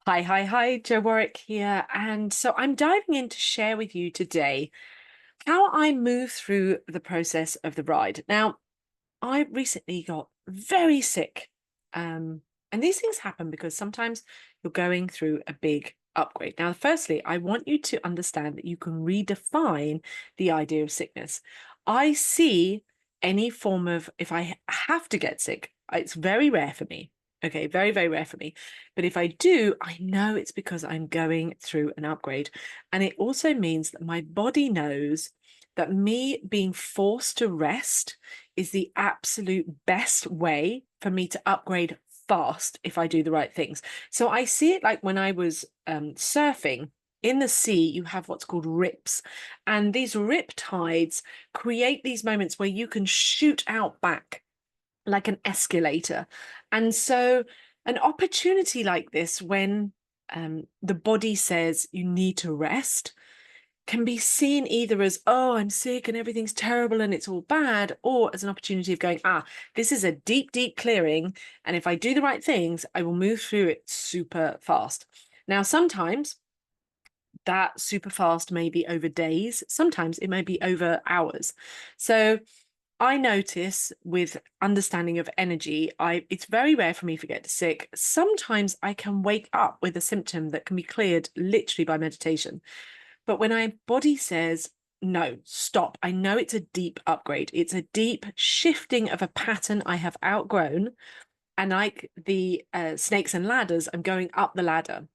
Hi, Joe Warwick here. And so I'm diving in to share with you today how I move through the process of the ride. Now, I recently got very sick. And these things happen because sometimes you're going through a big upgrade. Now, firstly, I want you to understand that you can redefine the idea of sickness. I see any form of, if I have to get sick, it's very rare for me. Okay, very, very rare for me. But if I do, I know it's because I'm going through an upgrade. And it also means that my body knows that me being forced to rest is the absolute best way for me to upgrade fast if I do the right things. So I see it like when I was surfing. In the sea, you have what's called rips, and these rip tides create these moments where you can shoot out back like an escalator. And so, an opportunity like this, when the body says you need to rest, can be seen either as, oh, I'm sick and everything's terrible and it's all bad, or as an opportunity of going, this is a deep, deep clearing. And if I do the right things, I will move through it super fast. Now, sometimes that super fast may be over days, sometimes it may be over hours. So I notice with understanding of energy, it's very rare for me to get sick. Sometimes I can wake up with a symptom that can be cleared literally by meditation. But when my body says, no, stop, I know it's a deep upgrade. It's a deep shifting of a pattern I have outgrown. And like the snakes and ladders, I'm going up the ladder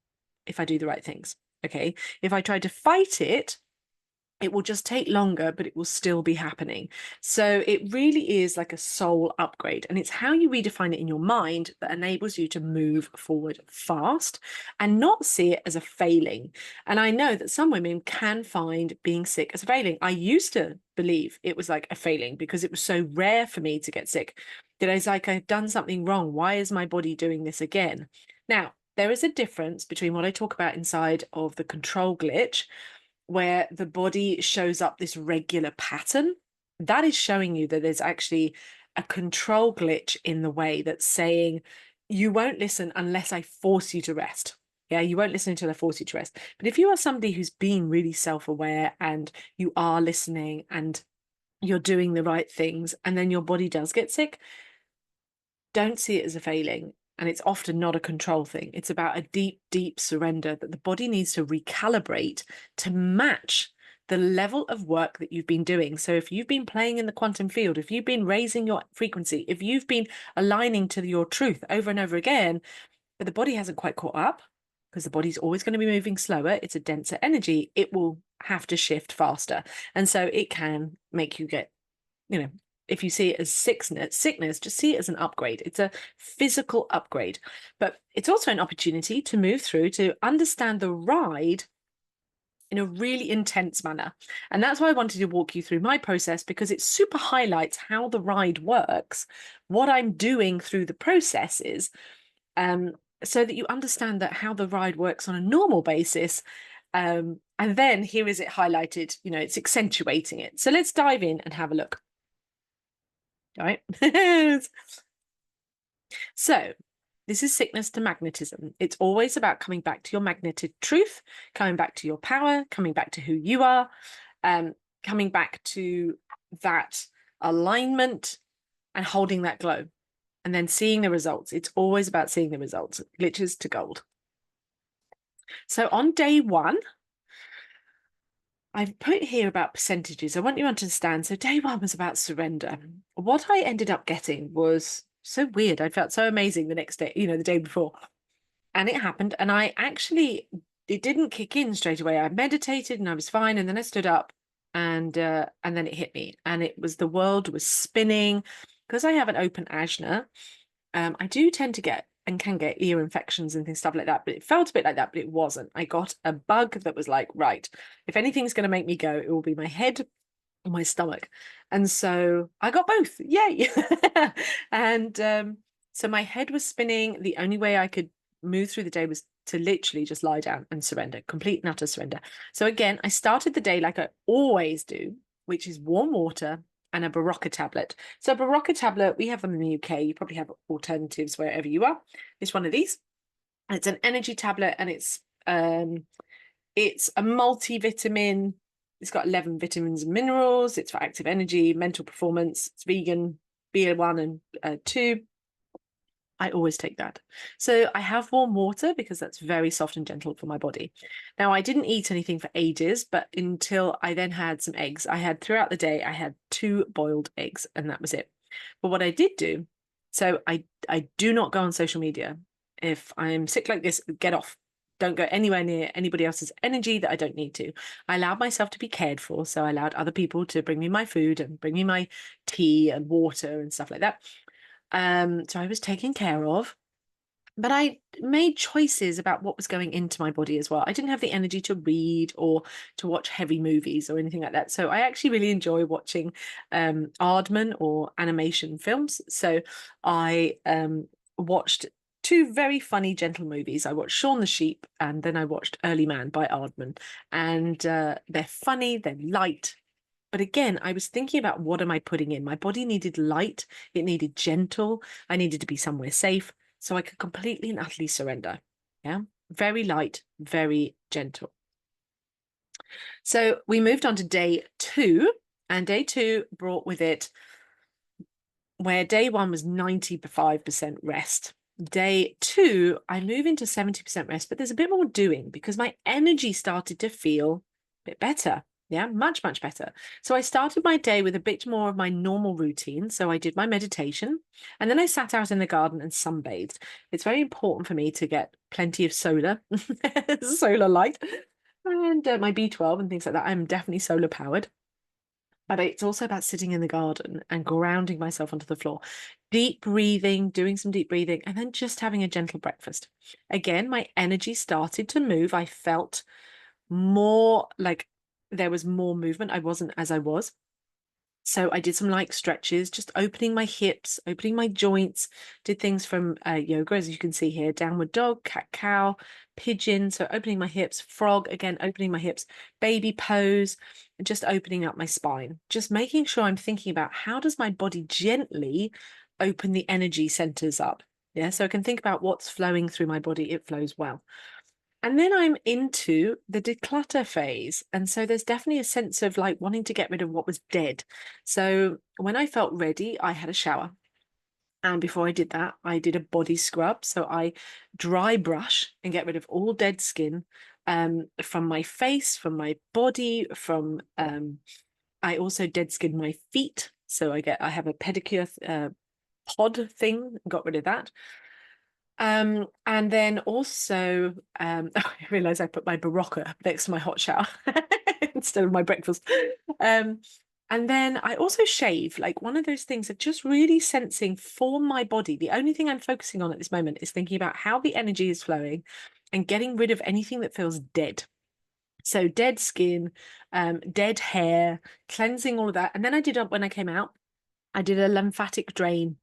if I do the right things. Okay. If I try to fight it, it will just take longer, but it will still be happening. So it really is like a soul upgrade. And it's how you redefine it in your mind that enables you to move forward fast and not see it as a failing. And I know that some women can find being sick as a failing. I used to believe it was like a failing because it was so rare for me to get sick that I was like, I've done something wrong. Why is my body doing this again? Now, there is a difference between what I talk about inside of the control glitch, where the body shows up this regular pattern. That is showing you that there's actually a control glitch in the way that's saying, you won't listen unless I force you to rest. Yeah, you won't listen until I force you to rest. But if you are somebody who's been really self-aware and you are listening and you're doing the right things, and then your body does get sick, don't see it as a failing. And it's often not a control thing. It's about a deep, deep surrender that the body needs to recalibrate to match the level of work that you've been doing. So if you've been playing in the quantum field, if you've been raising your frequency, if you've been aligning to your truth over and over again, but the body hasn't quite caught up, because the body's always going to be moving slower, it's a denser energy, it will have to shift faster. And so it can make you get, if you see it as sickness, just see it as an upgrade. It's a physical upgrade, but it's also an opportunity to move through, to understand the ride in a really intense manner. And that's why I wanted to walk you through my process, because it super highlights how the ride works, what I'm doing through the processes, so that you understand that how the ride works on a normal basis. And then here is it highlighted, it's accentuating it. So let's dive in and have a look. All right. So this is sickness to magnetism. It's always about coming back to your magnetic truth, coming back to your power, coming back to who you are, coming back to that alignment and holding that glow, and then seeing the results. It's always about seeing the results. Glitches to gold. So on day one, I've put here about percentages. I want you to understand. So day one was about surrender. What I ended up getting was so weird. I felt so amazing the next day, the day before. And it happened. And it didn't kick in straight away. I meditated and I was fine. And then I stood up and then it hit me. And it was, the world was spinning. Because I have an open ajna, I do tend to get and can get ear infections and stuff like that, but it felt a bit like that, but it wasn't. I got a bug that was like, right, if anything's going to make me go, it will be my head or my stomach. And so I got both. Yay. And so my head was spinning. The only way I could move through the day was to literally just lie down and surrender, complete and utter surrender. So again, I started the day like I always do, which is warm water and a Barocca tablet. So a Barocca tablet, we have them in the UK. You probably have alternatives wherever you are. It's one of these. It's an energy tablet, and it's a multivitamin. It's got 11 vitamins and minerals. It's for active energy, mental performance. It's vegan, BA1 and 2. I always take that. So I have warm water because that's very soft and gentle for my body. Now, I didn't eat anything for ages, but until I then had some eggs. Throughout the day, I had 2 boiled eggs, and that was it. But what I did do, so I do not go on social media. If I'm sick like this, get off. Don't go anywhere near anybody else's energy that I don't need to. I allowed myself to be cared for. So I allowed other people to bring me my food and bring me my tea and water and stuff like that. So I was taken care of, but I made choices about what was going into my body as well. I didn't have the energy to read or to watch heavy movies or anything like that. So I actually really enjoy watching Aardman or animation films. So I watched 2 very funny, gentle movies. I watched Shaun the Sheep, and then I watched Early Man by Aardman. And they're funny, they're light. But again, I was thinking about, what am I putting in? My body needed light, it needed gentle, I needed to be somewhere safe so I could completely and utterly surrender. Yeah, very light, very gentle. So we moved on to day 2, and day 2 brought with it, where day 1 was 95% rest. Day 2, I move into 70% rest, but there's a bit more doing because my energy started to feel a bit better. Yeah, much, much better. So I started my day with a bit more of my normal routine. So I did my meditation, and then I sat out in the garden and sunbathed. It's very important for me to get plenty of solar, solar light, and my B12 and things like that. I'm definitely solar powered. But it's also about sitting in the garden and grounding myself onto the floor, deep breathing, doing some deep breathing, and then just having a gentle breakfast. Again, my energy started to move. I felt more like there was more movement. I wasn't as I was. So I did some light stretches, just opening my hips, opening my joints, did things from yoga, as you can see here, downward dog, cat cow, pigeon. So opening my hips, frog, again, opening my hips, baby pose, and just opening up my spine, just making sure I'm thinking about, how does my body gently open the energy centers up? Yeah, so I can think about what's flowing through my body. It flows well. And then I'm into the declutter phase. And so there's definitely a sense of like wanting to get rid of what was dead. So when I felt ready, I had a shower. And before I did that, I did a body scrub. So I dry brush and get rid of all dead skin from my face, from my body, from I also dead skin my feet. So I have a pedicure pod thing, got rid of that. And then also, I realize I put my Barocca next to my hot shower instead of my breakfast. And then I also shave, like one of those things of just really sensing for my body. The only thing I'm focusing on at this moment is thinking about how the energy is flowing and getting rid of anything that feels dead. So dead skin, dead hair, cleansing all of that. And then when I came out, I did a lymphatic drain.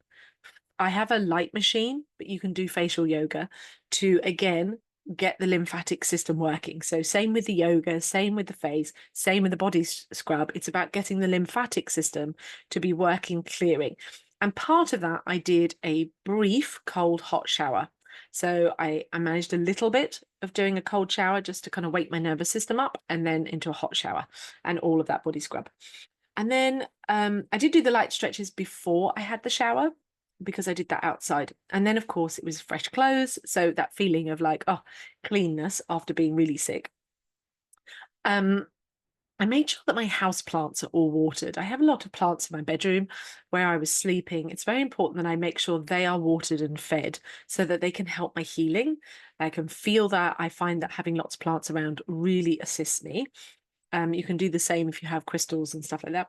I have a light machine, but you can do facial yoga to, again, get the lymphatic system working. So same with the yoga, same with the face, same with the body scrub. It's about getting the lymphatic system to be working, clearing. And part of that, I did a brief cold hot shower. So I managed a little bit of doing a cold shower just to kind of wake my nervous system up, and then into a hot shower and all of that body scrub. And then I did do the light stretches before I had the shower, because I did that outside. And then, of course, it was fresh clothes. So that feeling of like, oh, cleanness after being really sick. I made sure that my house plants are all watered. I have a lot of plants in my bedroom where I was sleeping. It's very important that I make sure they are watered and fed so that they can help my healing. I can feel that. I find that having lots of plants around really assists me. You can do the same if you have crystals and stuff like that.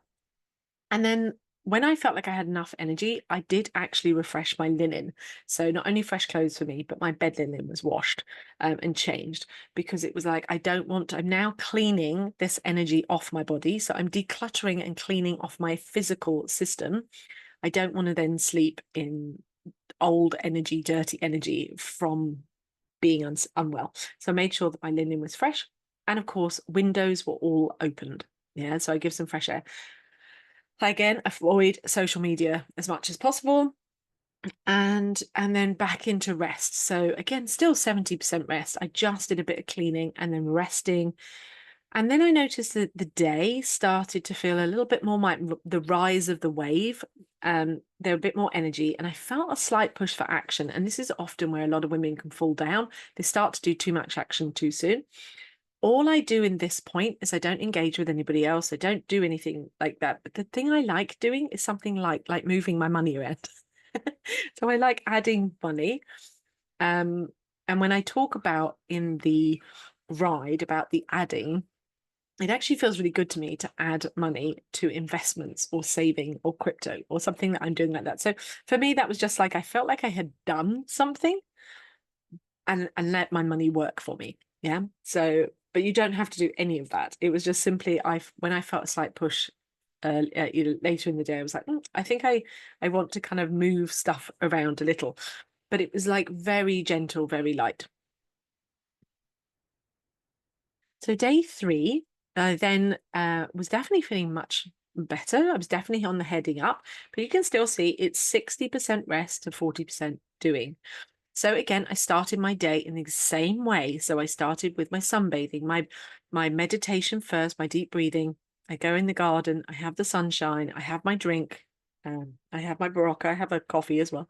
And then when I felt like I had enough energy, I did actually refresh my linen. So not only fresh clothes for me, but my bed linen was washed and changed, because it was like, I'm now cleaning this energy off my body. So I'm decluttering and cleaning off my physical system. I don't want to then sleep in old energy, dirty energy from being unwell. So I made sure that my linen was fresh. And of course, windows were all opened. Yeah, so I give some fresh air. Again, avoid social media as much as possible. and then back into rest. So again, still 70% rest. I just did a bit of cleaning and then resting. And then I noticed that the day started to feel a little bit more like the rise of the wave. There a bit more energy, and I felt a slight push for action. And this is often where a lot of women can fall down. They start to do too much action too soon. All I do in this point is I don't engage with anybody else. I don't do anything like that. But the thing I like doing is something like moving my money around. So I like adding money. And when I talk about in the ride about the adding, it actually feels really good to me to add money to investments or saving or crypto or something that I'm doing like that. So for me, that was just like I felt like I had done something and let my money work for me. Yeah. So, but you don't have to do any of that. It was just simply when I felt a slight push later in the day, I was like, I think I want to kind of move stuff around a little, but it was like very gentle, very light. So day 3, then was definitely feeling much better. I was definitely on the heading up, but you can still see it's 60% rest to 40% doing. So again, I started my day in the same way. So I started with my sunbathing, my meditation first, my deep breathing. I go in the garden, I have the sunshine, I have my drink, I have my Barocca, I have a coffee as well.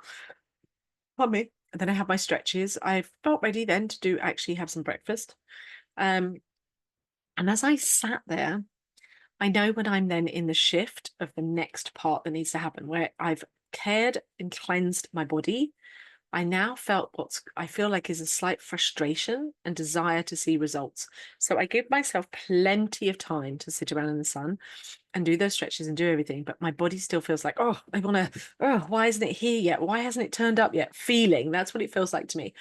Pardon me. And then I have my stretches. I felt ready then to actually have some breakfast. Um, and as I sat there, I know when I'm then in the shift of the next part that needs to happen, where I've cared and cleansed my body. I now felt what I feel like is a slight frustration and desire to see results. So I give myself plenty of time to sit around in the sun and do those stretches and do everything. But my body still feels like, oh, I want to, oh, why isn't it here yet? Why hasn't it turned up yet? Feeling, that's what it feels like to me.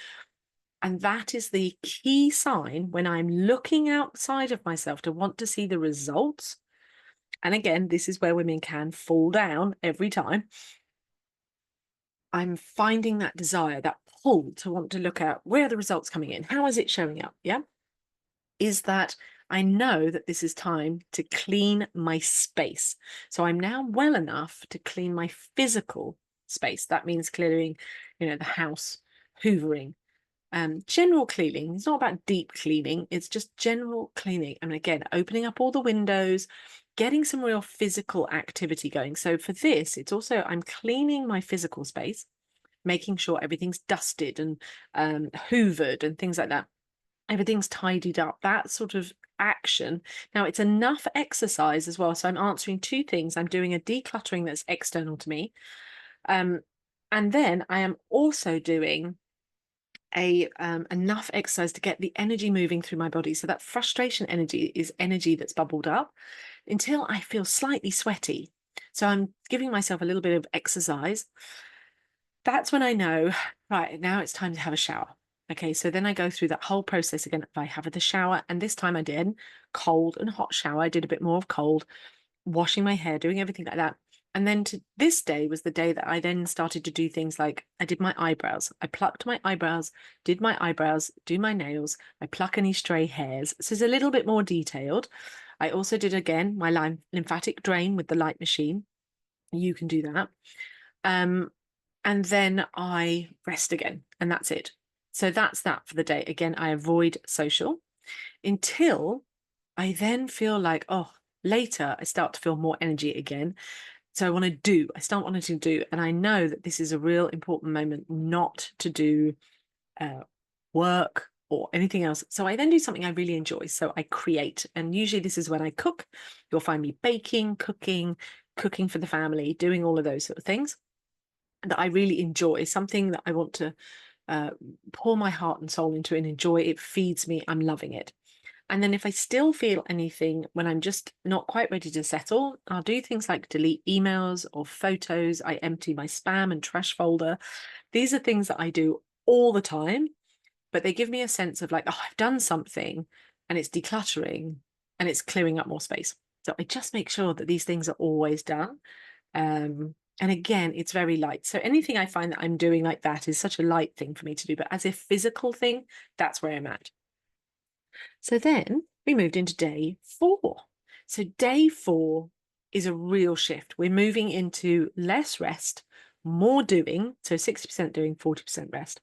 And that is the key sign when I'm looking outside of myself to want to see the results. And again, this is where women can fall down every time. I'm finding that desire, that pull to want to look at where are the results coming in? How is it showing up? Yeah. Is that I know that this is time to clean my space. So I'm now well enough to clean my physical space. That means clearing, the house, hoovering, general cleaning. It's not about deep cleaning. It's just general cleaning. And again, opening up all the windows, getting some real physical activity going. So for this, it's also, I'm cleaning my physical space, making sure everything's dusted and hoovered and things like that. Everything's tidied up, that sort of action. Now it's enough exercise as well. So I'm answering 2 things. I'm doing a decluttering that's external to me. And then I am also doing enough exercise to get the energy moving through my body. So that frustration energy is energy that's bubbled up until I feel slightly sweaty. So I'm giving myself a little bit of exercise. That's when I know, right, now it's time to have a shower. Okay, so then I go through that whole process again. I have the shower, and this time I did cold and hot shower. I did a bit more of cold, washing my hair, doing everything like that. And then to this day was the day that I then started to do things like I did my eyebrows. I plucked my eyebrows, did my eyebrows, do my nails. I pluck any stray hairs. So it's a little bit more detailed. I also did again my lymphatic drain with the light machine. You can do that. And then I rest again, and that's it. So that's that for the day. Again, I avoid social until I then feel like, oh, later I start to feel more energy again. So I start wanting to do, and I know that this is a real important moment not to do work or anything else. So I then do something I really enjoy. So I create, and usually this is when I cook. You'll find me baking, cooking for the family, doing all of those sort of things that I really enjoy, something that I want to pour my heart and soul into and enjoy. It feeds me. I'm loving it. And then if I still feel anything when I'm just not quite ready to settle, I'll do things like delete emails or photos. I empty my spam and trash folder. These are things that I do all the time, but they give me a sense of like, oh, I've done something, and it's decluttering and it's clearing up more space. So I just make sure that these things are always done. And again, it's very light. So anything I find that I'm doing like that is such a light thing for me to do. But as a physical thing, that's where I'm at. So then we moved into day 4. So day 4 is a real shift. We're moving into less rest, more doing, so 60% doing, 40% rest.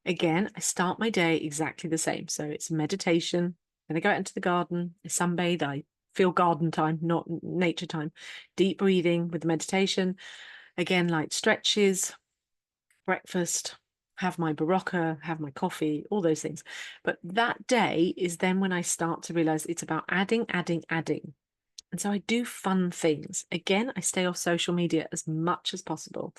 Again, I start my day exactly the same. So it's meditation, then I go out into the garden, I sunbathe, I feel garden time, not nature time, deep breathing with the meditation, again, light stretches, breakfast, have my barocca, have my coffee, all those things. But that day is then when I start to realize it's about adding, adding, adding. And so I do fun things. Again, I stay off social media as much as possible.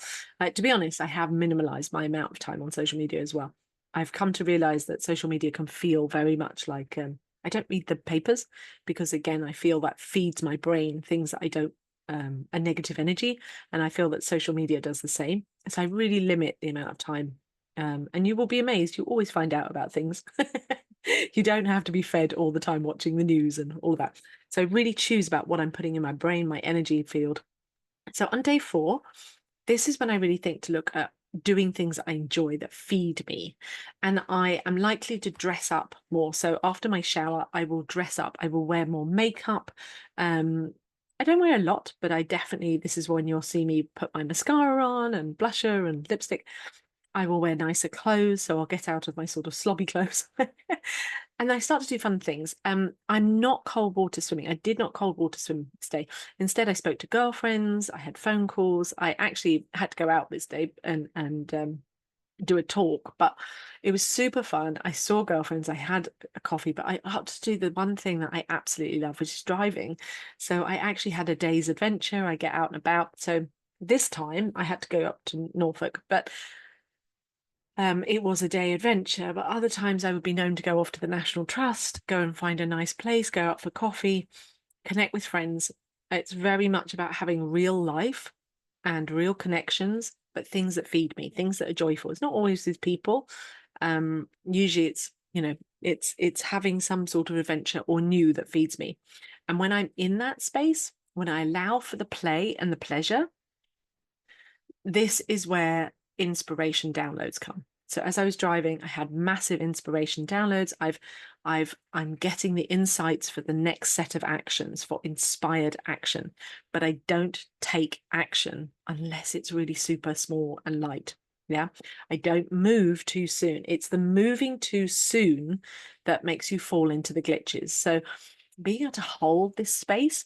To be honest, I have minimalized my amount of time on social media as well. I've come to realize that social media can feel very much like I don't read the papers because, again, I feel that feeds my brain things that I don't, a negative energy. And I feel that social media does the same. So I really limit the amount of time. And you will be amazed. You always find out about things. You don't have to be fed all the time watching the news and all of that. So really choose about what I'm putting in my brain, my energy field. So on day 4, this is when I really think to look at doing things I enjoy that feed me. And I am likely to dress up more. So after my shower, I will dress up. I will wear more makeup. I don't wear a lot, but I definitely, this is when you'll see me put my mascara on and blusher and lipstick. I will wear nicer clothes, so I'll get out of my sort of slobby clothes. And I start to do fun things. I'm not cold water swimming. I did not cold water swim this day. Instead, I spoke to girlfriends. I had phone calls. I actually had to go out this day and do a talk, but it was super fun. I saw girlfriends. I had a coffee, but I opted to do the one thing that I absolutely love, which is driving. So I actually had a day's adventure. I get out and about. So this time I had to go up to Norfolk, but it was a day adventure, but other times I would be known to go off to the National Trust, go and find a nice place, go out for coffee, connect with friends. It's very much about having real life and real connections, but things that feed me, things that are joyful. It's not always with people. Usually it's, it's having some sort of adventure or new that feeds me. And when I'm in that space, when I allow for the play and the pleasure, this is where inspiration downloads come. So as I was driving, I had massive inspiration downloads. I'm getting the insights for the next set of actions, for inspired action, but I don't take action unless it's really super small and light. Yeah, I don't move too soon. It's the moving too soon that makes you fall into the glitches. So being able to hold this space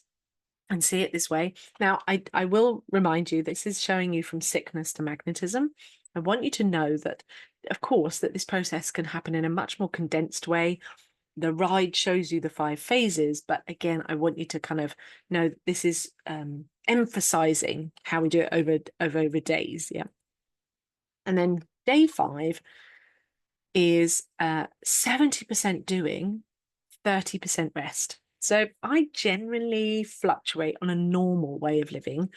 and see it this way. Now, I will remind you, this is showing you from sickness to magnetism. I want you to know that, of course, that this process can happen in a much more condensed way. The ride shows you the 5 phases, but again, I want you to kind of know that this is emphasizing how we do it over days. Yeah. And then day 5 is 70% doing, 30% rest. So I generally fluctuate on a normal way of living.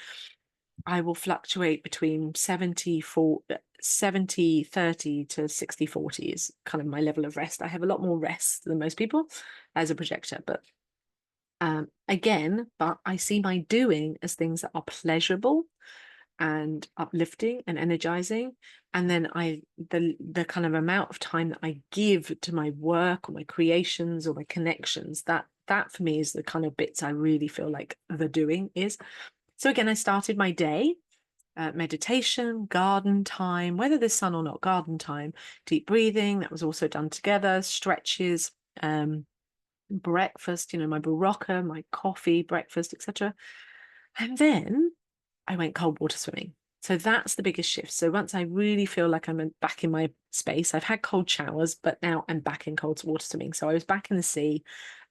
I will fluctuate between 70, 30 to 60, 40 is kind of my level of rest. I have a lot more rest than most people as a projector, but but I see my doing as things that are pleasurable and uplifting and energizing. And then the kind of amount of time that I give to my work or my creations or my connections, that for me is the kind of bits I really feel like the doing is. So again, I started my day, meditation, garden time, whether there's sun or not, garden time, deep breathing, that was also done together, stretches, breakfast, my barocca, my coffee, breakfast, etc. And then I went cold water swimming. So that's the biggest shift. So once I really feel like I'm back in my space, I've had cold showers, but now I'm back in cold water swimming. So I was back in the sea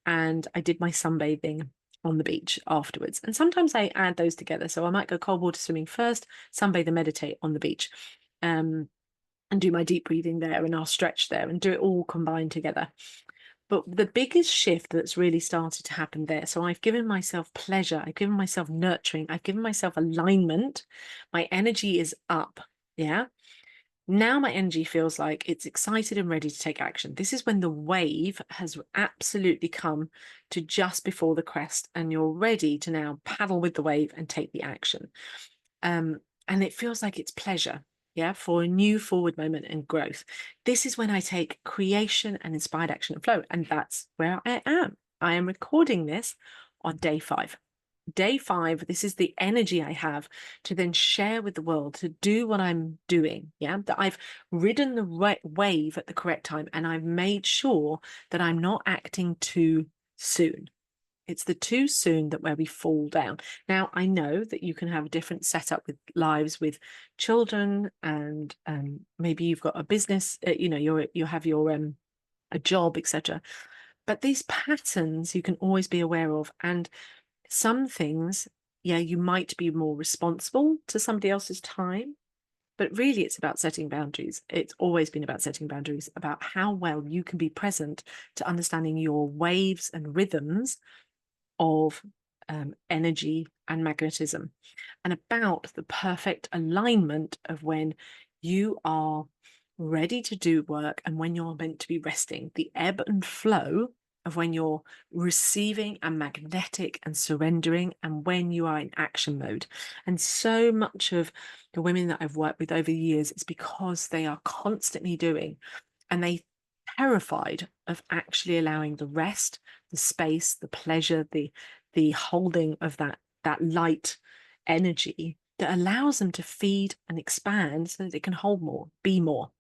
and I did my sunbathing on the beach afterwards. And sometimes I add those together. So I might go cold water swimming first, sunbathe and meditate on the beach, and do my deep breathing there, and I'll stretch there and do it all combined together. But the biggest shift that's really started to happen there, so I've given myself pleasure, I've given myself nurturing, I've given myself alignment, my energy is up, yeah? Now my energy feels like it's excited and ready to take action. This is when the wave has absolutely come to just before the crest, and you're ready to now paddle with the wave and take the action. And it feels like it's pleasure. Yeah, for a new forward moment and growth. This is when I take creation and inspired action and flow. And that's where I am. I am recording this on day 5. day 5, this is the energy I have to then share with the world, to do what I'm doing. Yeah, that I've ridden the right wave at the correct time, and I've made sure that I'm not acting too soon. It's the too soon that where we fall down. Now, I know that you can have a different setup with lives with children, and maybe you've got a business, you have your a job, etc. But these patterns you can always be aware of, and some things, yeah, you might be more responsible to somebody else's time, but really it's about setting boundaries. It's always been about setting boundaries, about how well you can be present to understanding your waves and rhythms of energy and magnetism, and about the perfect alignment of when you are ready to do work and when you're meant to be resting, the ebb and flow of when you're receiving and magnetic and surrendering, and when you are in action mode. And so much of the women that I've worked with over the years is because they are constantly doing, and they terrified of actually allowing the rest, the space, the pleasure, the holding of that light energy that allows them to feed and expand so that it can hold more, be more.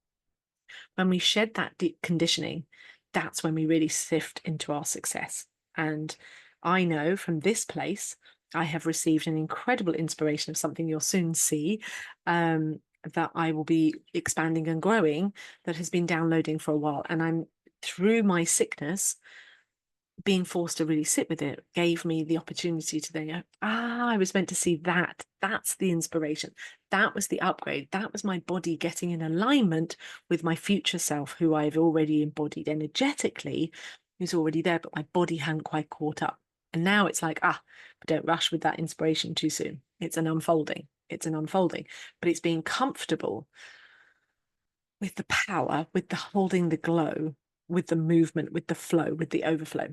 When we shed that deep conditioning, that's when we really sift into our success. And I know from this place, I have received an incredible inspiration of something you'll soon see, that I will be expanding and growing, that has been downloading for a while. And I'm, through my sickness, being forced to really sit with it gave me the opportunity to then go, I was meant to see that. That's the inspiration. That was the upgrade. That was my body getting in alignment with my future self, who I've already embodied energetically, who's already there, but my body hadn't quite caught up. And now it's like, but don't rush with that inspiration too soon. It's an unfolding. It's an unfolding, but it's being comfortable with the power, with the holding the glow, with the movement, with the flow, with the overflow.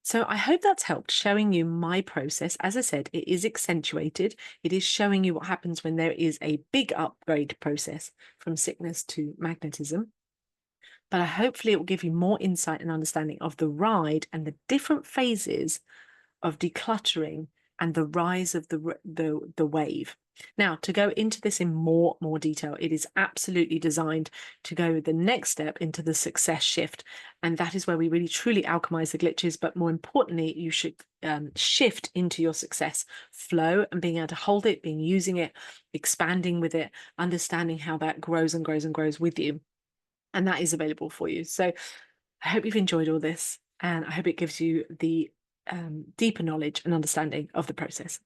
So I hope that's helped, showing you my process. As I said, it is accentuated. It is showing you what happens when there is a big upgrade process from sickness to magnetism. But hopefully it will give you more insight and understanding of the ride and the different phases of decluttering and the rise of the wave. Now, to go into this in more detail, it is absolutely designed to go the next step into the success shift. And that is where we really truly alchemize the glitches. But more importantly, you should shift into your success flow and being able to hold it, using it, expanding with it, understanding how that grows and grows and grows with you. And that is available for you. So I hope you've enjoyed all this, and I hope it gives you the deeper knowledge and understanding of the process.